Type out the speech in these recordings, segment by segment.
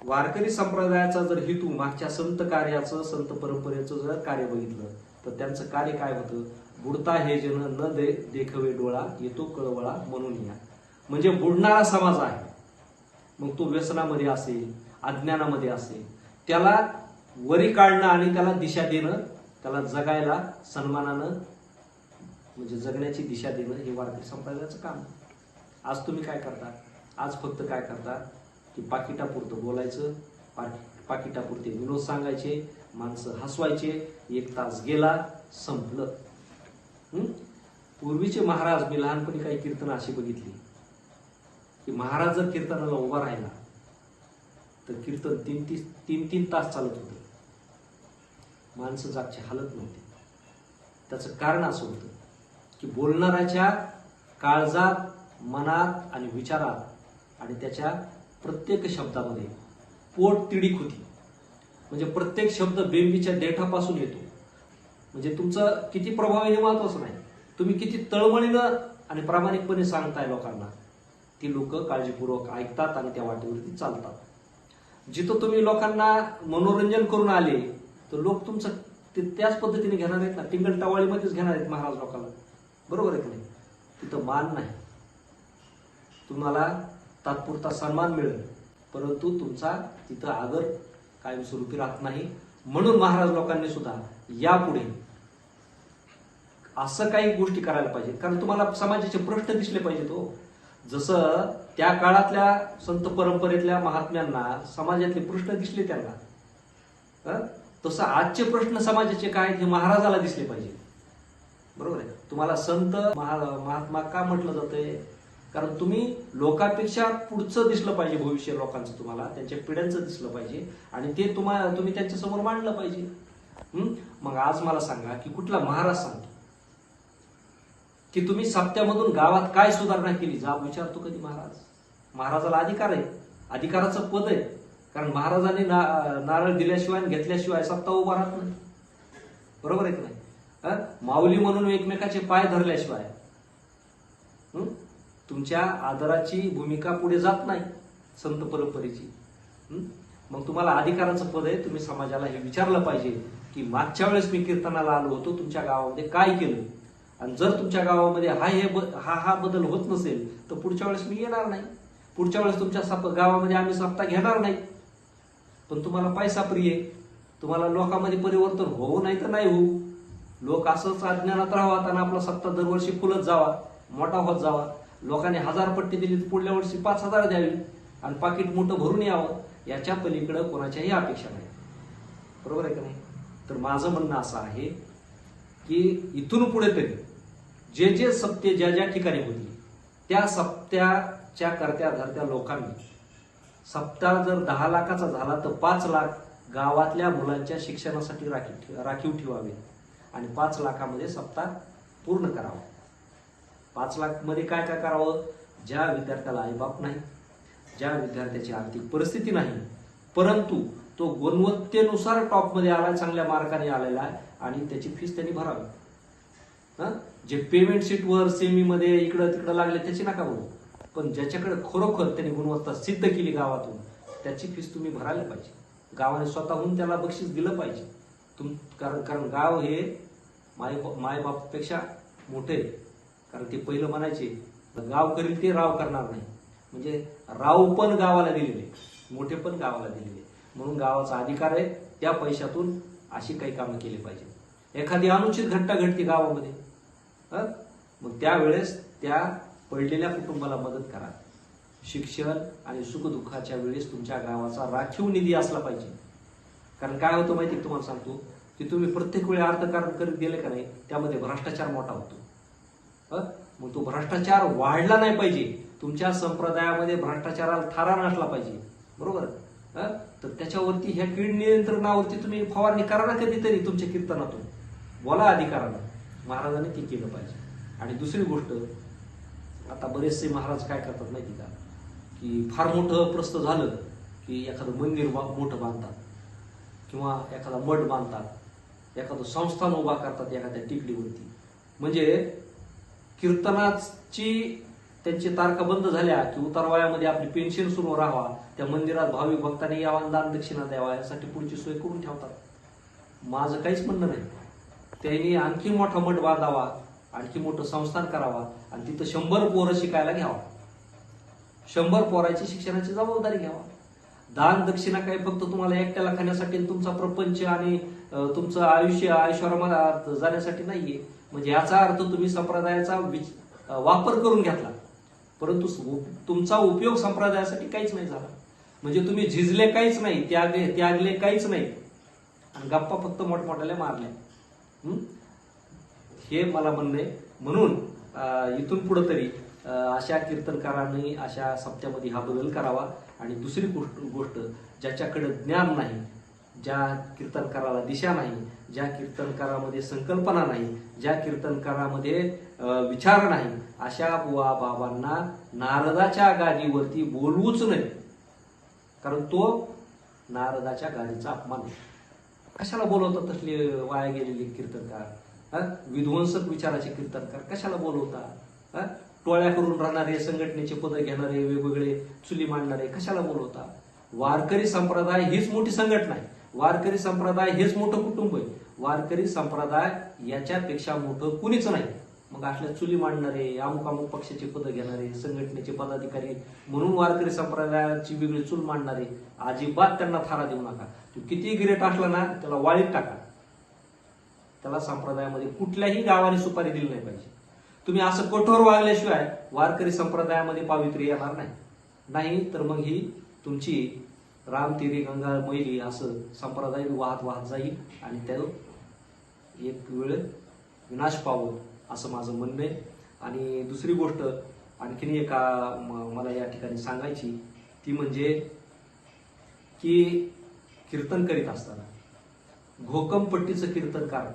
वारकरी संप्रदायाचा जर हेतू मागच्या संत कार्याचं, संत परंपरेचं जर कार्य बघितलं तर त्यांचं कार्य काय होतं? बुडता हे जन न देखवे डोळा, येतो कळवळा म्हणून या. म्हणजे बुडणारा समाज आहे, मग तो व्यसनामध्ये असेल, अज्ञानामध्ये असेल, त्याला वरी काढणं आणि त्याला दिशा देणं, त्याला जगायला सन्मानानं म्हणजे जगण्याची दिशा देणं हे वारकरी संप्रदायाचं काम. आज तुम्ही काय करता? आज फक्त काय करता की पाकिटापुरतं बोलायचं, पाकिटापुरते विनोद सांगायचे, माणसं हसवायचे, 1 तास गेला संपलं. पूर्वीचे महाराज, मी लहानपणी काही कीर्तन अशी बघितली की महाराज जर कीर्तनाला उभा राहिला तर कीर्तन 3-3 तास चालत होते. माणसं जागची हालत नव्हती. त्याचं कारण असं होतं की बोलणाऱ्याच्या काळजात, मनात आणि विचारात आणि त्याच्या प्रत्येक शब्दामध्ये पोट तिडीक होती. म्हणजे प्रत्येक शब्द बेंबीच्या देठापासून येतो. म्हणजे तुमचं किती प्रभावी हे महत्वाचं नाही, तुम्ही किती तळमळीनं आणि प्रामाणिकपणे सांगताय लोकांना, ती लोक काळजीपूर्वक ऐकतात आणि त्या वाटेवरती चालतात. जिथं तुम्ही लोकांना मनोरंजन करून आले तर लोक तुमचं त्याच पद्धतीने घेणार आहेत ना, टिंगल टवाळीमध्येच घेणार आहेत महाराज लोकांना. बरोबर आहे की नाही? तिथं मान नाही. तुम्हाला तात्पुरता सन्मान मिळेल, परंतु तुमचा तिथं आदर कायमस्वरूपी राहत नाही. म्हणून महाराज लोकांनी सुद्धा यापुढे असं काही गोष्टी करायला पाहिजे, कारण तुम्हाला समाजाचे प्रश्न दिसले पाहिजेत. हो, जसं त्या काळातल्या संत परंपरेतल्या महात्म्यांना समाजातले प्रश्न दिसले त्यांना, तसं आजचे प्रश्न समाजाचे काय हे महाराजाला दिसले पाहिजे. बरोबर आहे? तुम्हाला संत महात्मा का म्हटलं जातंय? कारण तुम्ही लोकांपेक्षा पुढचं दिसलं पाहिजे, भविष्य लोकांचं तुम्हाला त्यांच्या पिढ्यांचं दिसलं पाहिजे आणि ते तुम्ही त्यांच्या समोर मांडलं पाहिजे. मग आज मला सांगा की कुठला महाराज सांगतो की तुम्ही सप्त्यामधून गावात काय सुधारणा केली? जा विचारतो कधी महाराज? महाराजाला अधिकार आहे, अधिकाराचं पद आहे. कारण महाराजांनी नारळ दिल्याशिवाय घेतल्याशिवाय सप्ताह उभा राहत नाही. बरोबर आहे की नाही? माऊली म्हणून एकमेकाचे पाय धरल्याशिवाय तुमच्या आदराची भूमिका पुढे जात नाही संत परंपरेची. मग तुम्हाला अधिकाराचं पद आहे, तुम्ही समाजाला हे विचारलं पाहिजे की मागच्या वेळेस मी कीर्तनाला आलो होतो, तुमच्या गावामध्ये काय केलं? आणि जर तुमच्या गावामध्ये हा बदल होत नसेल तर पुढच्या वेळेस मी येणार नाही, पुढच्या वेळेस तुमच्या गावामध्ये आम्ही सप्ताह घेणार नाही. पण तुम्हाला पैसा प्रिय, तुम्हाला लोकांमध्ये परिवर्तन होऊ नाही तर नाही होऊ, लोक असंच अज्ञानात राहावा आणि आपला सप्ताह दरवर्षी फुलत जावा, मोठा होत जावा. लोकांनी 1000 पट्टी दिली तर पुढल्या वर्षी 5000 द्यावी आणि पाकिट मोठं भरून यावं, याच्या पलीकडे कोणाच्याही अपेक्षा नाही. बरोबर आहे का नाही? तर माझं म्हणणं असं आहे की इथून पुढे तरी जे सप्ते ज्या ठिकाणी होती त्या सप्त्याच्या करत्या धरत्या लोकांनी सप्ताह जर 10 लाखाचा झाला तर 5 लाख गावातल्या मुलांच्या शिक्षणासाठी राखीव ठेवावे आणि 5 लाखामध्ये सप्ताह पूर्ण करावा. 5 लाख मध्ये काय काय करावं? ज्या विद्यार्थ्याला आईबाप नाही, ज्या विद्यार्थ्याची आर्थिक परिस्थिती नाही, परंतु तो गुणवत्तेनुसार टॉपमध्ये आला, चांगल्या मार्काने आलेला आहे आणि त्याची फीस त्यांनी भरावी. जे पेमेंट शीटवर सेमीमध्ये इकडं तिकडं लागले त्याची नका बोलू, पण ज्याच्याकडे खरोखर त्यांनी गुणवत्ता सिद्ध केली गावातून त्याची फीस तुम्ही भरायला पाहिजे. गावाने स्वतःहून त्याला बक्षीस दिलं पाहिजे. कारण गाव हे मायबापापेक्षा मोठे. कारण ते पहिलं म्हणायचे गाव करील ते राव करणार नाही, म्हणजे राव पण गावाला दिलेले, मोठे पण गावाला दिलेले. म्हणून गावाचा अधिकार आहे, त्या पैशातून अशी काही कामं केली पाहिजे. एखादी अनुचित घटना घडते गावामध्ये, मग त्यावेळेस त्या पडलेल्या कुटुंबाला मदत करा. शिक्षण आणि सुखदुःखाच्या वेळेस तुमच्या गावाचा राखीव निधी असला पाहिजे. कारण काय होतं माहिती तुम्हाला सांगतो की तुम्ही प्रत्येक वेळी अर्थकारण करत गेले का नाही, त्यामध्ये भ्रष्टाचार मोठा होतो. मग तो भ्रष्टाचार वाढला नाही पाहिजे. तुमच्या संप्रदायामध्ये भ्रष्टाचाराला थारा नसला पाहिजे. बरोबर? तर त्याच्यावरती ह्या कीड नियंत्रणावरती तुम्ही फवारणी करा ना कधीतरी तुमच्या कीर्तनातून, बोला अधिकारानं. महाराजांनी ते केलं पाहिजे. आणि दुसरी गोष्ट, आता बरेचसे महाराज काय करतात माहिती का, की फार मोठं प्रस्त झालं की एखादं मंदिर मोठं बांधतात किंवा एखादा मठ बांधतात, एखादं संस्थान उभा करतात एखाद्या टेकडीवरती. म्हणजे कीर्तनाची त्यांची तारखा बंद झाल्या की उतारवयामध्ये आपली पेन्शन सुरू राहावा, त्या मंदिरात भाविक भक्तांनी यावा, दान दक्षिणा द्यावा, यासाठी पुढची सोय करून ठेवतात. माझं काहीच म्हणणं नाही. त्यांनी आणखी मोठा मठ बांधावा, आणखी मोठं संस्थान करावा आणि तिथं 100 पोरं शिकायला घ्यावा. 100 पोराची शिक्षणाची जबाबदारी घ्यावा. दान दक्षिणा काही फक्त तुम्हाला एकट्याला खाण्यासाठी, तुमचा प्रपंच आणि तुमचं आयुष्य ऐश्वर्यात जाण्यासाठी नाहीये. म्हणजे याचा अर्थ तुम्ही संप्रदायाचा वापर करून घेतला, परंतु तुमचा उपयोग संप्रदायासाठी काहीच नाही झाला. म्हणजे तुम्ही झिजले काहीच नाही, त्यागले काहीच नाही आणि गप्पा फक्त मोठमोठ्याला मारल्या. हे मला म्हणणं आहे. म्हणून इथून पुढे तरी अशा कीर्तनकारांनी अशा सप्त्यामध्ये हा बदल करावा. आणि दुसरी गोष्ट, ज्याच्याकडे ज्ञान नाही, ज्या कीर्तनकाराला दिशा नाही, ज्या कीर्तनकारामध्ये संकल्पना नाही, ज्या कीर्तनकारामध्ये विचार नाही, अशा बुवा बाबांना नारदाच्या गादीवरती बोलवूच नाही. कारण तो नारदाच्या गादीचा अपमान आहे. कशाला बोलवतात तसले वाया गेलेले कीर्तनकार? विध्वंसक विचाराचे कीर्तनकार कशाला बोलवता? टोळ्या करून राहणारे, संघटनेचे पद घेणारे, वेगवेगळे चुली मांडणारे कशाला बोलवता? वारकरी संप्रदाय हीच मोठी संघटना आहे. वारकरी संप्रदाय हेच मोठं कुटुंब आहे. वारकरी संप्रदाय याच्यापेक्षा मोठं कुणीच नाही. मग असल्या चुली मांडणारे, अमुक पक्षाचे पद घेणारे, संघटनेचे पदाधिकारी म्हणून वारकरी संप्रदायाची वेगळी चूल मांडणारे, अजिबात त्यांना थारा देऊ नका. तो किती गिरेट असला ना, त्याला वाळीत टाका. त्याला संप्रदायामध्ये कुठल्याही गावाने सुपारी दिली नाही पाहिजे. तुम्ही असं कठोर वागल्याशिवाय वारकरी संप्रदायामध्ये पावित्र्य येणार नाही. तर मग ही तुमची रामतीरी गंगा मैली असं संप्रदाय वाहत जाईल आणि त्या एक वेळ विनाश पावल, असं माझं म्हणणं आहे. आणि दुसरी गोष्ट आणखीन एका मला या ठिकाणी सांगायची, ती म्हणजे की कीर्तन करीत असताना घोकमपट्टीचं कीर्तनकार,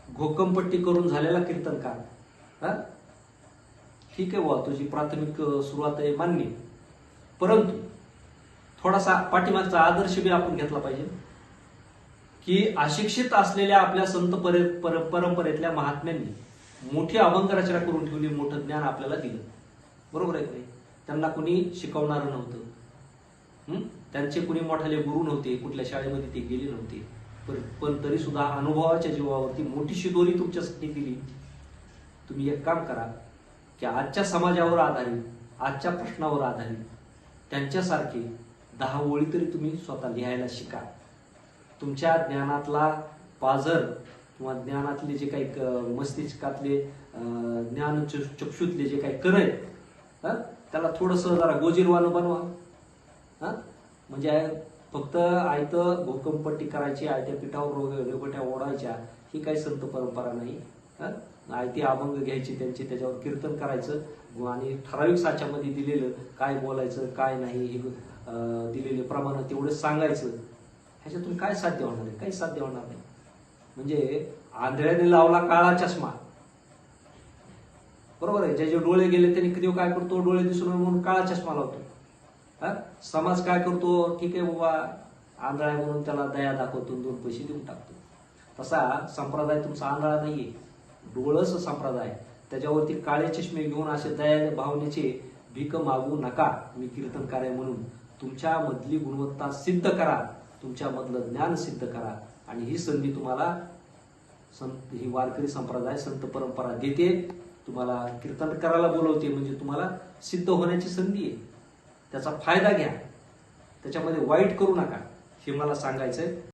घोकमपट्टी करून झालेला कीर्तनकार, ठीक आहे बुवा, तुझी प्राथमिक सुरुवात आहे, मान्य, परंतु थोडासा पाठीमागचा आदर्श बी आपण घेतला पाहिजे की अशिक्षित असलेल्या आपल्या संत परंपरेतल्या महात्म्यांनी मोठी अभंग रचना करून ठेवली, मोठं ज्ञान आपल्याला दिलं. बरोबर आहे की? त्यांना कुणी शिकवणारं नव्हतं, त्यांचे कुणी मोठाले गुरु नव्हते, कुठल्या शाळेमध्ये ते गेले नव्हते, पण तरी सुद्धा अनुभवाच्या जीवावरती मोठी शिदोरी तुमच्यासाठी दिली. तुम्ही एक काम करा की आजच्या समाजावर आधारित, आजच्या प्रश्नावर आधारित त्यांच्यासारखे 10 ओळी तरी तुम्ही स्वतः लिहायला शिका. तुमच्या ज्ञानातला पाझर किंवा ज्ञानातले जे काही मस्तिष्कातले ज्ञान चक्षुतले जे काही कर आहेत, त्याला थोडंसं जरा गोजीरवानं बनवा. म्हणजे फक्त आयतं भूकंपट्टी करायची, आयत्या पिठावर रेवट्या ओढायच्या, ही काही संत परंपरा नाही. आयती अभंग घ्यायची त्यांची, त्याच्यावर कीर्तन करायचं आणि ठराविक साच्यामध्ये दिलेलं काय बोलायचं काय नाही हे दिलेले प्रमाण तेवढं सांगायचं. ह्याच्यातून काय साध्य होणार आहे? काही साध्य होणार नाही. म्हणजे आंधळ्याने लावला काळा चष्मा, बरोबर आहे. ज्याचे डोळे गेले त्यांनी कधी काय करतो, डोळे दिसून म्हणून काळा चष्मा लावतो. समाज काय करतो, ठीक आहे बाबा आंधळा म्हणून त्याला दया दाखवतो, 2 पैसे देऊन टाकतो. तसा संप्रदाय तुमचा आंधळा नाहीये, डोळस संप्रदाय. त्याच्यावरती काळे चष्मे घेऊन असे दया भावनेचे भीक मागू नका. मी कीर्तनकार आहे म्हणून तुमच्या मधली गुणवत्ता सिद्ध करा, तुमच्या मधलं ज्ञान सिद्ध करा. आणि ही संधी तुम्हाला ही वारकरी संप्रदाय संत परंपरा देते. तुम्हाला कीर्तन करायला बोलवते, म्हणजे तुम्हाला सिद्ध होण्याची संधी आहे. त्याचा फायदा घ्या, त्याच्यामध्ये वाईट करू नका, हे मला सांगायचंय.